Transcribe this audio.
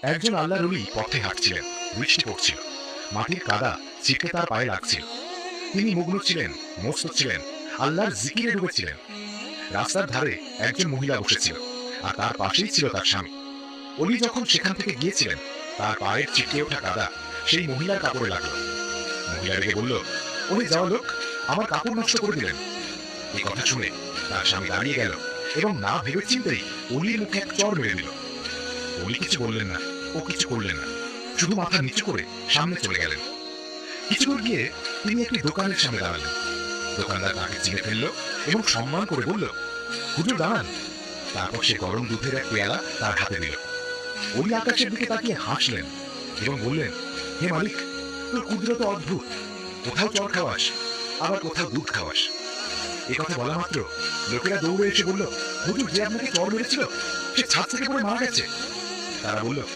একজন আল্লাহর ওলি পথে হাঁটছিলেন। বৃষ্টি পড়ছিল, মাটির কাদা ছিটকে তার পায়ে লাগছিল। তিনি মগ্ন ছিলেন, মস্ত ছিলেন, আল্লাহর জিকিরে ডুবেছিলেন। রাস্তার ধারে একজন মহিলা বসেছিল, আর তার পাশেই ছিল তার স্বামী। অলি যখন সেখান থেকে গিয়েছিলেন, তার পায়ের ছিটকে ওঠা কাদা সেই মহিলার কাপড়ে লাগলো। মহিলা রেগে বলল, ওই যাওয়া লোক, আমার কাপড় নষ্ট করে দিলেন। এই কথা শুনে তার স্বামী দাঁড়িয়ে গেল এবং না ভেবে চিন্তেই অলির মুখে এক চড় মেরে দিল। অলি কিছু বললেন না, ও কিছু করলেন না, শুধু মাথা নিচু করে সামনে চলে গেলেন। কিছু দূর গিয়ে তিনি একটি দোকানের সামনে দাঁড়ালেন। দোকানদার তাকে চিনে ফেলল এবং সম্মান করে বলল, হুজুর দাঁড়ান। তারপর সে গরম দুধের এক পেয়ালা তার হাতে দিল। অলি আকাশের দিকে তাকিয়ে হাসলেন এবং বললেন, হে মালিক, তোর কুদরত অদ্ভুত। কোথাও চড় খাওয়াস, আবার কোথাও দুধ খাওয়াস। এই কথা বলা মাত্র লোকেরা দৌড়ে এসে বলল, হুজুর, যে আপনাকে চড় মেরেছিল সে ছাদ থেকে পড়ে মারা গেছে। তারা বলল,